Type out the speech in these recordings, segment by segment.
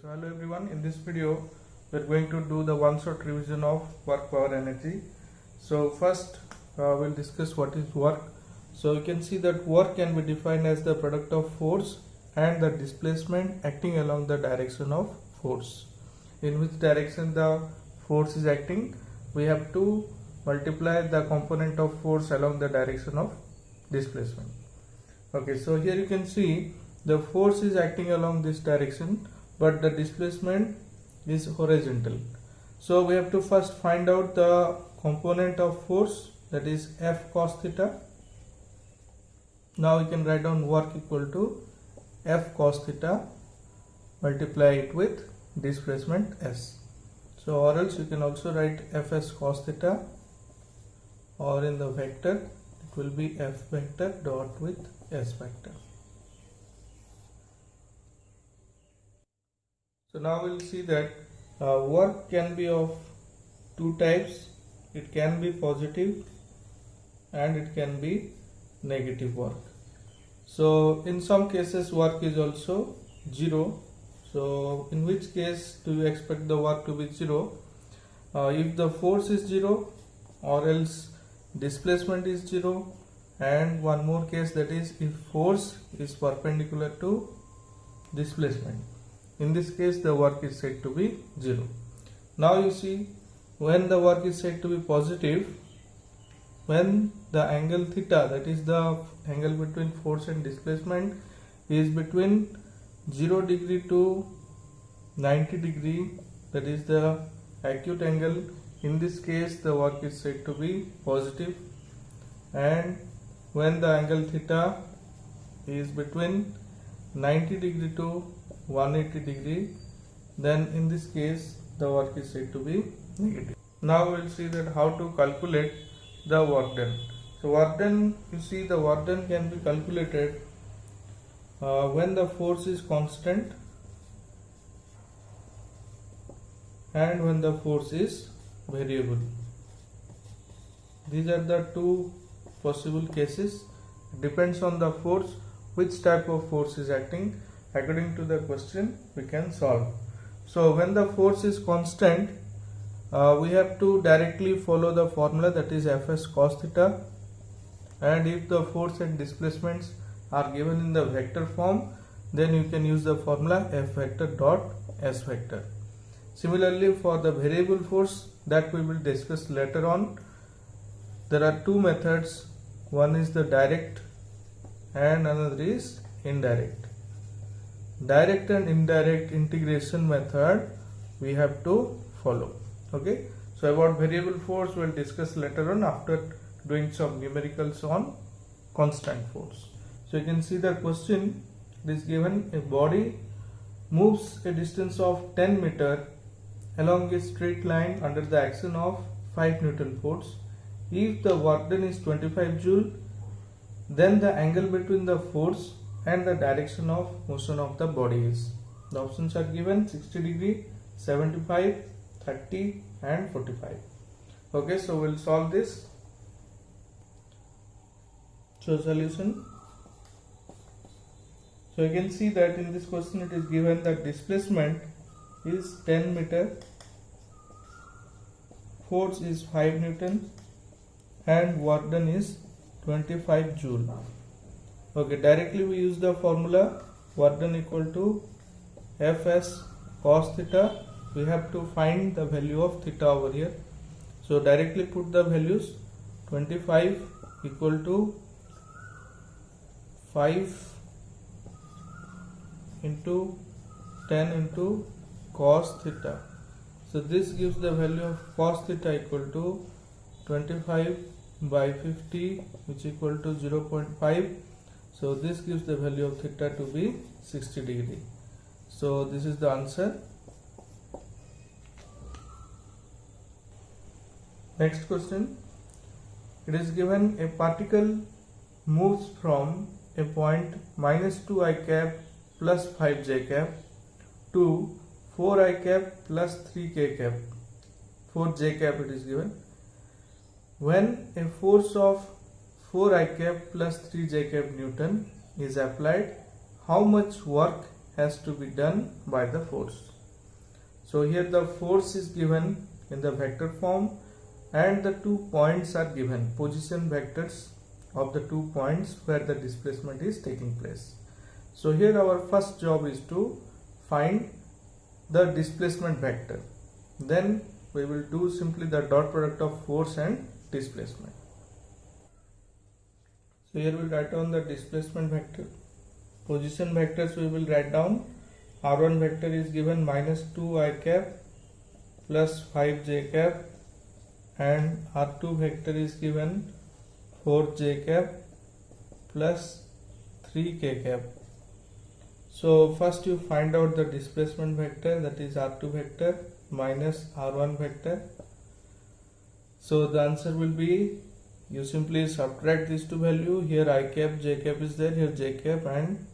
So hello everyone, in this video we are going to do the one-shot revision of work power energy. So first we'll discuss what is work. So you can see that work can be defined as the product of force and the displacement acting along the direction of force. In which direction the force is acting, we have to multiply the component of force along the direction of displacement. Okay, so here you can see the force is acting along this direction, but the displacement is horizontal. So we have to first find out the component of force, that is F cos theta. Now we can write down work equal to F cos theta, multiply it with displacement S. So or else you can also write Fs cos theta, or in the vector it will be F vector dot with S vector. So now we'll see that work can be of two types. It can be positive and it can be negative work. So in some cases work is also zero. So in which case do you expect the work to be zero? If the force is zero, or else displacement is zero, and one more case, that is if force is perpendicular to displacement. In this case the work is said to be zero. Now you see, when the work is said to be positive, when the angle theta, that is the angle between force and displacement, is between 0 degree to 90 degree, that is the acute angle. In this case the work is said to be positive. And when the angle theta is between 90 degree to 180 degree, then in this case the work is said to be negative. Now we will see that how to calculate the work done. So work done, you see the work done can be calculated when the force is constant and when the force is variable. These are the two possible cases. It depends on the force, which type of force is acting. According to the question we can solve. So when the force is constant, we have to directly follow the formula, that is Fs cos theta, and if the force and displacements are given in the vector form, then you can use the formula F vector dot S vector. Similarly for the variable force, that we will discuss later on. There are two methods, one is the direct and another is indirect. Direct and indirect integration method we have to follow. Okay, so about variable force we will discuss later on after doing some numericals on constant force. So you can see the question, it is given a body moves a distance of 10 meter along a straight line under the action of 5 Newton force. If the work done is 25 joule, then the angle between the force and the direction of motion of the body is. The options are given: 60 degree, 75, 30 and 45. Okay, so we'll solve this. So solution. So you can see that in this question it is given that displacement is 10 meter, force is 5 Newton and work done is 25 joule. Okay, directly we use the formula work done equal to Fs cos theta. We have to find the value of theta over here. So directly put the values. 25 equal to 5 into 10 into cos theta. So this gives the value of cos theta equal to 25 by 50, which equal to 0.5. So this gives the value of theta to be 60 degree. So this is the answer. Next question. It is given a particle moves from a point -2 I cap plus 5 j cap to 4 I cap plus 3 k cap, 4 j cap it is given. When a force of 4 I cap plus 3 j cap Newton is applied, how much work has to be done by the force? So here the force is given in the vector form and the 2 points are given, position vectors of the 2 points where the displacement is taking place. So here our first job is to find the displacement vector. Then we will do simply the dot product of force and displacement. So here we will write down the displacement vector. Position vectors we will write down. R1 vector is given minus 2 I cap plus 5 j cap, and R2 vector is given 4 j cap plus 3 k cap. So first you find out the displacement vector, that is R2 vector minus R1 vector. So the answer will be, you simply subtract these two values. Here I cap, j cap is there, here j cap and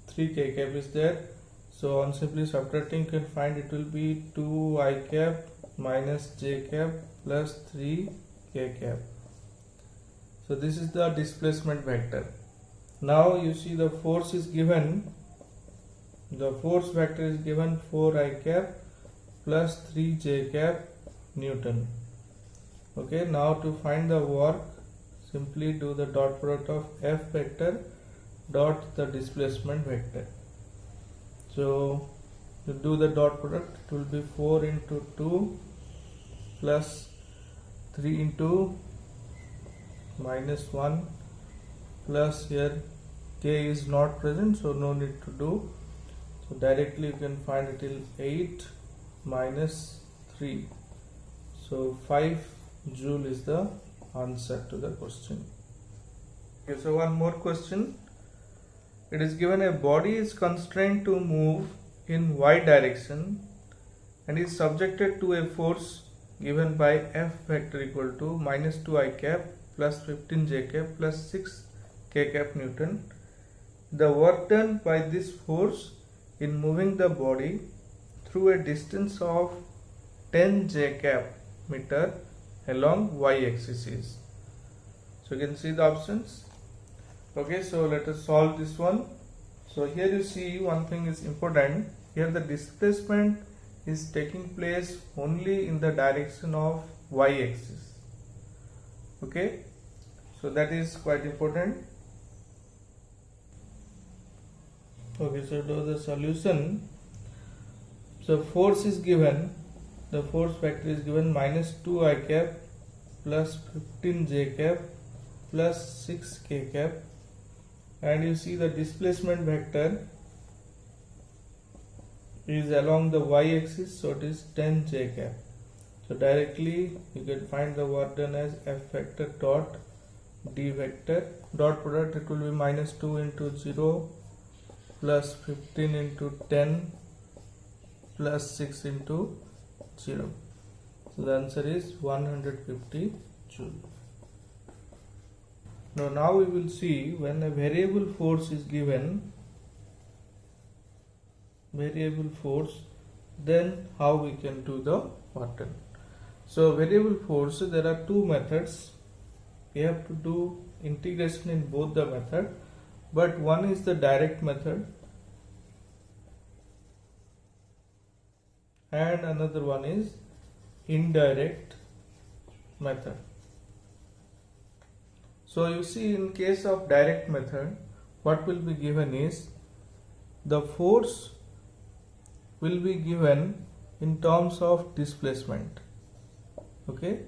3 k cap is there. So on simply subtracting you can find it will be 2 I cap minus j cap plus 3 k cap. So this is the displacement vector. Now you see the force is given, the force vector is given 4 I cap plus 3 j cap Newton. Okay, now to find the work, simply do the dot product of F vector dot the displacement vector. So to do the dot product, it will be 4 into 2 plus 3 into minus 1 plus, here k is not present so no need to do. So directly you can find it till 8 minus 3. So 5 joule is the answer to the question. Okay, so one more question. It is given a body is constrained to move in y direction and is subjected to a force given by F vector equal to minus 2 I cap plus 15 j cap plus 6 k cap Newton. The work done by this force in moving the body through a distance of 10 j cap meter along y axis is. So you can see the options. Okay, so let us solve this one. So here you see one thing is important. Here the displacement is taking place only in the direction of y axis. Okay, so that is quite important. Okay, so do the solution. So force is given, the force vector is given minus 2 I cap plus 15 j cap plus 6 k cap, and you see the displacement vector is along the y axis, so it is 10 j cap. So directly you can find the work done as F vector dot d vector. Dot product, it will be minus 2 into 0 plus 15 into 10 plus 6 into 0. So the answer is 150 joule. Now we will see when a variable force is given, variable force, then how we can do the work done. So variable force, there are two methods. We have to do integration in both the method, but one is the direct method and another one is indirect method. So you see, in case of direct method, what will be given is the force will be given in terms of displacement. Okay,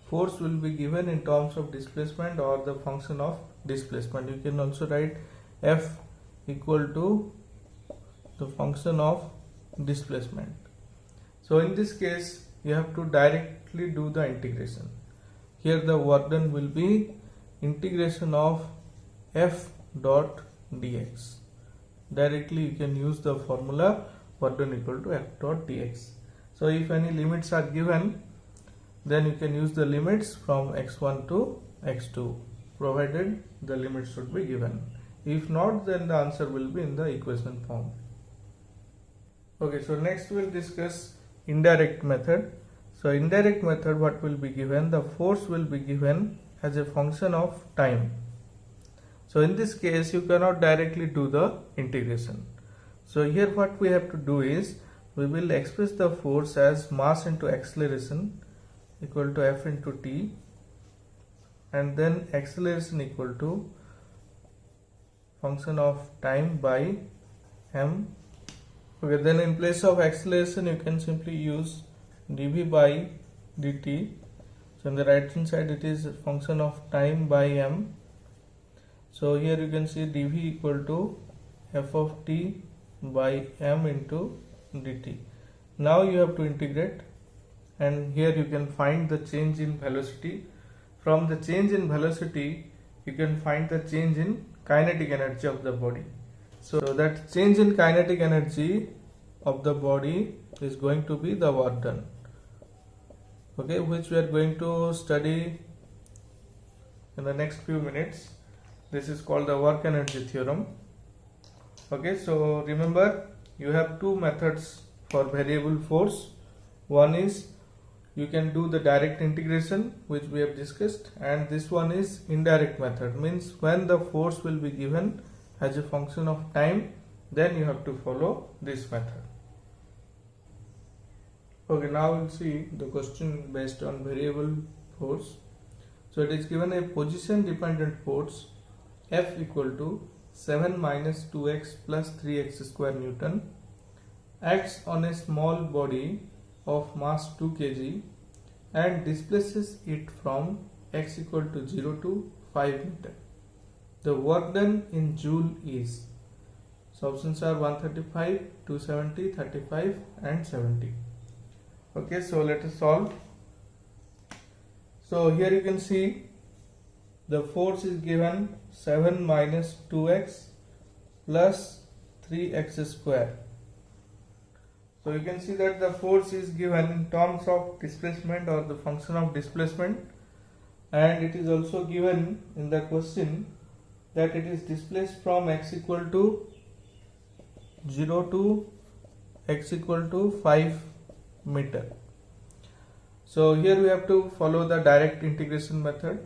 force will be given in terms of displacement or the function of displacement. You can also write F equal to the function of displacement. So in this case you have to directly do the integration. Here the work done will be integration of F dot dx. Directly you can use the formula work done equal to F dot dx. So if any limits are given, then you can use the limits from x1 to x2, provided the limits should be given. If not, then the answer will be in the equation form. Okay, so next we will discuss indirect method. So indirect method, what will be given? The force will be given as a function of time. So in this case you cannot directly do the integration. So here what we have to do is, we will express the force as mass into acceleration equal to F into T, and then acceleration equal to function of time by m. Okay, then in place of acceleration you can simply use dv by dt. So on the right hand side it is a function of time by m. So here you can see dv equal to f of t by m into dt. Now you have to integrate, and here you can find the change in velocity. From the change in velocity you can find the change in kinetic energy of the body. So that change in kinetic energy of the body is going to be the work done, okay, which we are going to study in the next few minutes. This is called the work energy theorem. Okay, so remember you have two methods for variable force. One is you can do the direct integration, which we have discussed, and this one is indirect method, means when the force will be given as a function of time, then you have to follow this method. Okay, now we'll see the question based on variable force. So it is given a position dependent force F equal to 7 minus 2x plus 3x square Newton acts on a small body of mass 2 kg and displaces it from x equal to 0 to 5 meter. The work done in joule is, so options are 135, 270, 35 and 70. Okay, so let us solve. So here you can see the force is given 7 minus 2x plus 3x square. So you can see that the force is given in terms of displacement or the function of displacement, and it is also given in the question that it is displaced from x equal to 0 to x equal to 5 meter. So here we have to follow the direct integration method,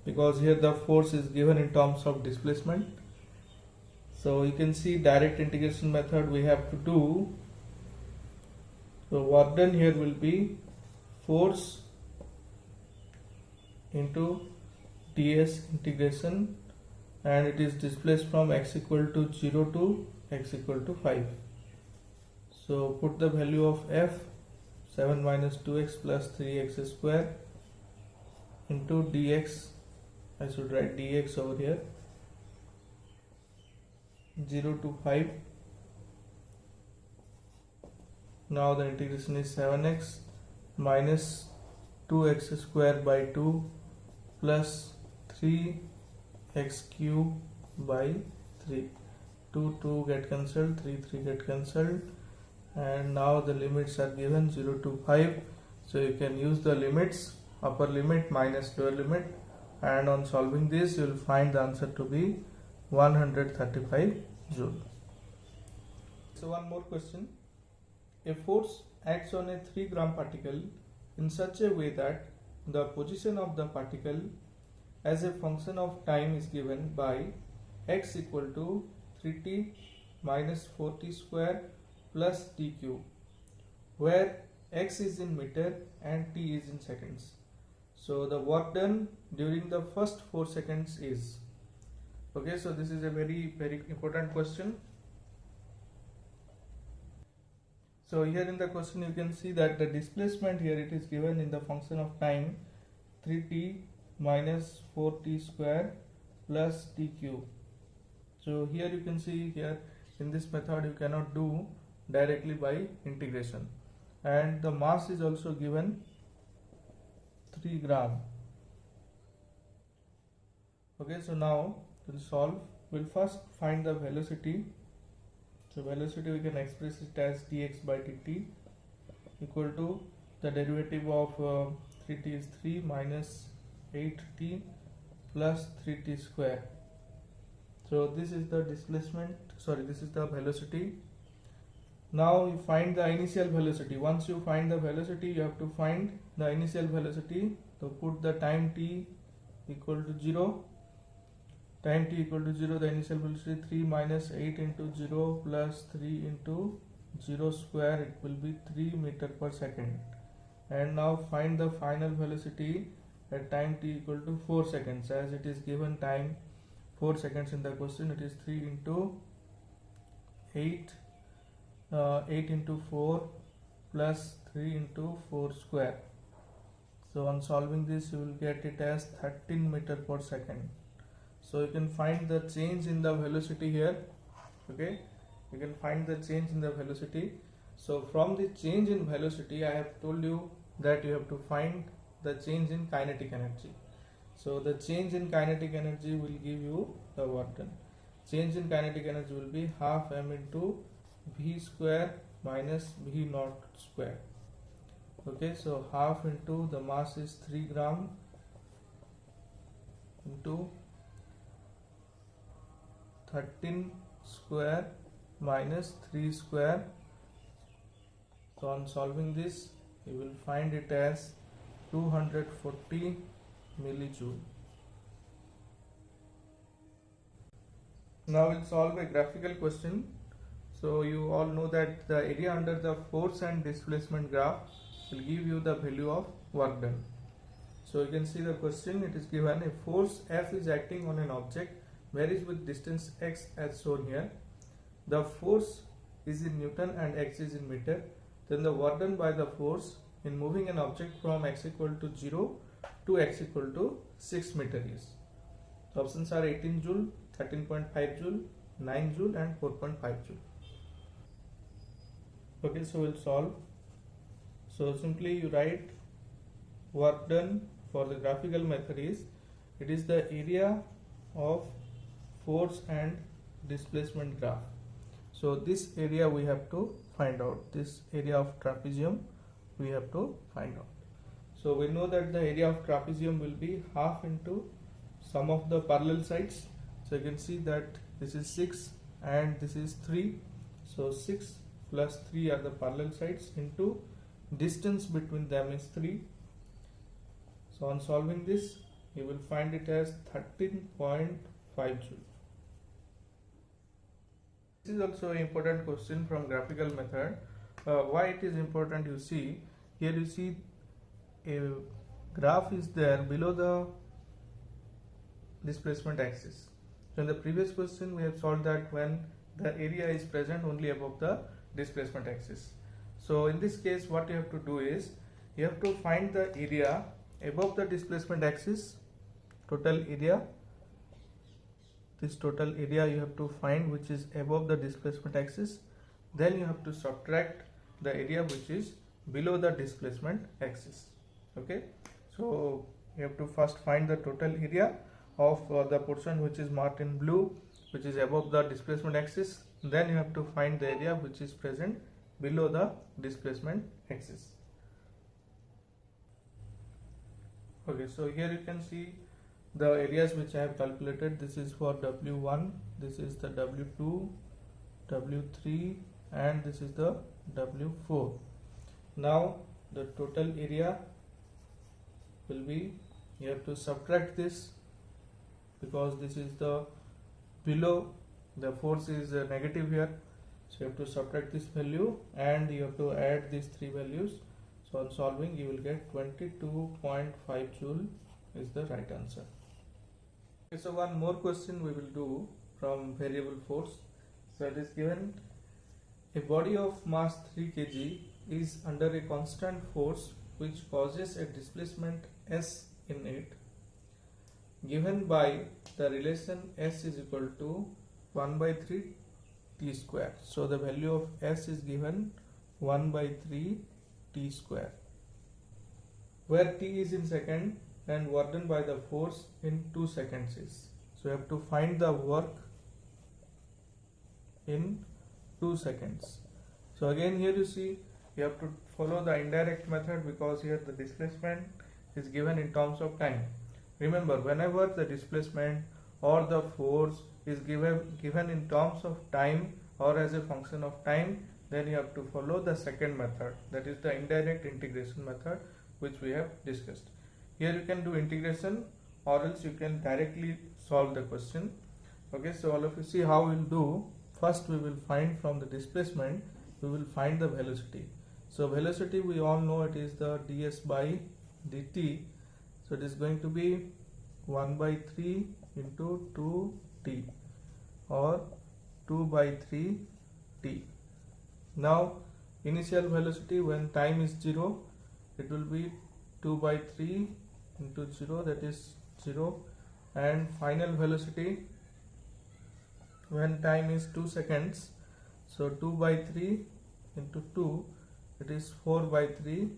because here the force is given in terms of displacement. So you can see direct integration method we have to do. So work done here will be force into ds integration, and it is displaced from x equal to 0 to x equal to 5. So put the value of f, 7 minus 2x plus 3x square into dx. I should write dx over here, 0 to 5. Now the integration is 7x minus 2x square by 2 plus 3x cube by 3. 2 get cancelled, 3 get cancelled, and now the limits are given 0 to 5. So you can use the limits, upper limit minus lower limit, and on solving this you will find the answer to be 135 joule. So one more question. A force acts on a 3 gram particle in such a way that the position of the particle as a function of time is given by x equal to 3t minus 4t square plus t cube, where x is in meter and t is in seconds. So the work done during the first 4 seconds is, okay, so this is a very important question. So here in the question you can see that the displacement here it is given in the function of time 3t minus 4t square plus t cube. So here you can see here in this method you cannot do directly by integration, and the mass is also given 3 gram. Okay, so now we'll solve. We'll first find the velocity. So velocity we can express it as dx by dt equal to the derivative of 3t is 3 minus 8t plus 3t square. So this is the displacement, sorry, this is the velocity. Now you find the initial velocity. Once you find the velocity, you have to find the initial velocity. So put the time t equal to 0. Time t equal to 0, the initial velocity 3 minus 8 into 0 plus 3 into 0 square, it will be 3 meter per second. And now find the final velocity at time t equal to 4 seconds. As it is given time 4 seconds in the question, it is 3 into 8, 8 into 4 plus 3 into 4 square. So on solving this, you will get it as 13 meter per second. So you can find the change in the velocity here. Okay, you can find the change in the velocity. So from the change in velocity, I have told you that you have to find the change in kinetic energy. So the change in kinetic energy will give you the work done. Change in kinetic energy will be half m into v square minus v naught square. Okay, so half into the mass is 3 gram into 13 square minus 3 square. So on solving this, you will find it as 240 millijoule. Now we'll solve a graphical question. So you all know that the area under the force and displacement graph will give you the value of work done. So you can see the question. It is given a force F is acting on an object varies with distance x as shown here. The force is in Newton and x is in meter. Then the work done by the force in moving an object from x equal to 0 to x equal to 6 meter is. The options are 18 joule, 13.5 joule, 9 joule and 4.5 joule. Okay, so we'll solve. So simply you write work done for the graphical method is, it is the area of force and displacement graph. So this area we have to find out. This area of trapezium we have to find out. So we know that the area of trapezium will be half into sum of the parallel sides. So you can see that this is 6 and this is 3. So 6 plus 3 are the parallel sides into distance between them is 3. So on solving this, you will find it as 13.5 joule. This is also an important question from graphical method. Why it is important, you see here, you see a graph is there below the displacement axis. So in the previous question we have solved that when the area is present only above the displacement axis. So in this case what you have to do is, you have to find the area above the displacement axis, total area. This total area you have to find which is above the displacement axis. Then you have to subtract the area which is below the displacement axis. Okay, so you have to first find the total area of the portion which is marked in blue, which is above the displacement axis. Then you have to find the area which is present below the displacement axis. Okay, so here you can see the areas which I have calculated. This is for W1, this is the W2, W3 and this is the W4. Now the total area will be, you have to subtract this because this is the below, the force is negative here. So you have to subtract this value and you have to add these three values. So on solving you will get 22.5 joule is the right answer. Okay, so one more question we will do from variable force. So it is given a body of mass 3 kg is under a constant force which causes a displacement s in it, given by the relation s is equal to 1 by 3 t square. So the value of s is given 1 by 3 t square, where t is in second and work done by the force in 2 seconds is. So you have to find the work in 2 seconds. So again here you see you have to follow the indirect method because here the displacement is given in terms of time. Remember, whenever the displacement or the force is given in terms of time or as a function of time, then you have to follow the second method, that is the indirect integration method, which we have discussed. Here you can do integration or else you can directly solve the question. Okay, so all of you see how we'll do. First we will find from the displacement we will find the velocity. So velocity, we all know it is the ds by dt. So it is going to be 1 by 3 into 2t or 2 by 3t. Now initial velocity when time is 0, it will be 2 by 3 into 0, that is 0, and final velocity when time is 2 seconds, so 2 by 3 into 2, it is 4 by 3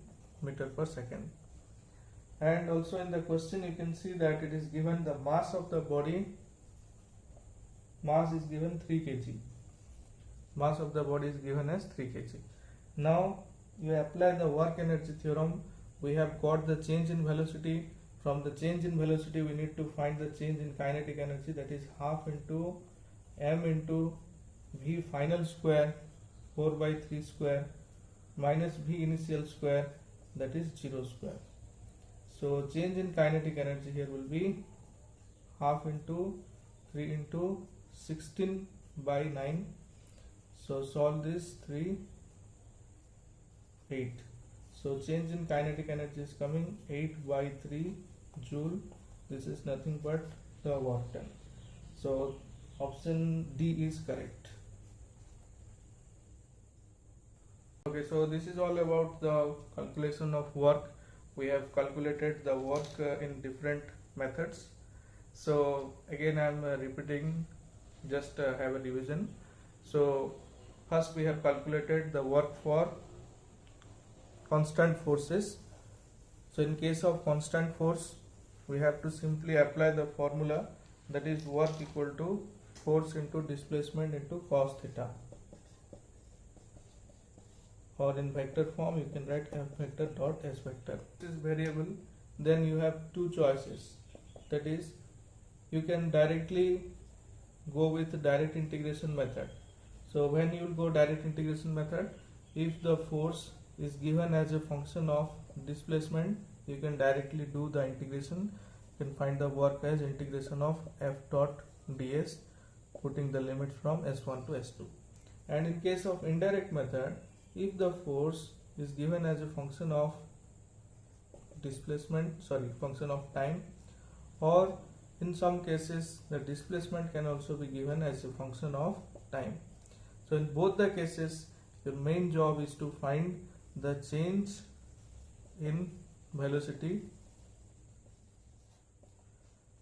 meter per second. And also in the question you can see that it is given the mass of the body, mass is given 3 kg. Mass of the body is given as 3 kg. Now you apply the work energy theorem. We have got the change in velocity. From the change in velocity we need to find the change in kinetic energy, that is half into m into v final square 4 by 3 square minus v initial square, that is 0 square. So change in kinetic energy here will be half into 3 into 16 by 9. So solve this 3, 8. So change in kinetic energy is coming 8 by 3 joule. This is nothing but the work done. So option D is correct. Okay, so this is all about the calculation of work. We have calculated the work in different methods. So again I am repeating, just have a revision. So first we have calculated the work for constant forces. So in case of constant force, we have to simply apply the formula, that is work equal to force into displacement into cos theta, or in vector form you can write f vector dot s vector. This is variable. Then you have two choices, that is you can directly go with direct integration method. So when you will go direct integration method, if the force is given as a function of displacement, you can directly do the integration. You can find the work as integration of f dot ds, putting the limits from s1 to s2. And in case of indirect method, if the force is given as a function of function of time, or in some cases the displacement can also be given as a function of time. So in both the cases, your main job is to find the change in velocity.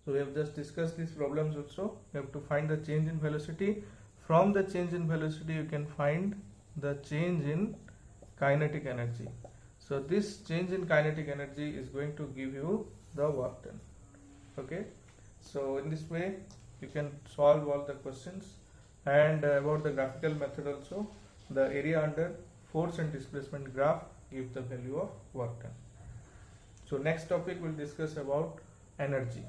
So we have just discussed these problems also. You have to find the change in velocity. From the change in velocity you can find the change in kinetic energy. So this change in kinetic energy is going to give you the work done. Okay, so in this way you can solve all the questions. And about the graphical method also, the area under force and displacement graph gives the value of work done. So next topic we'll discuss about energy.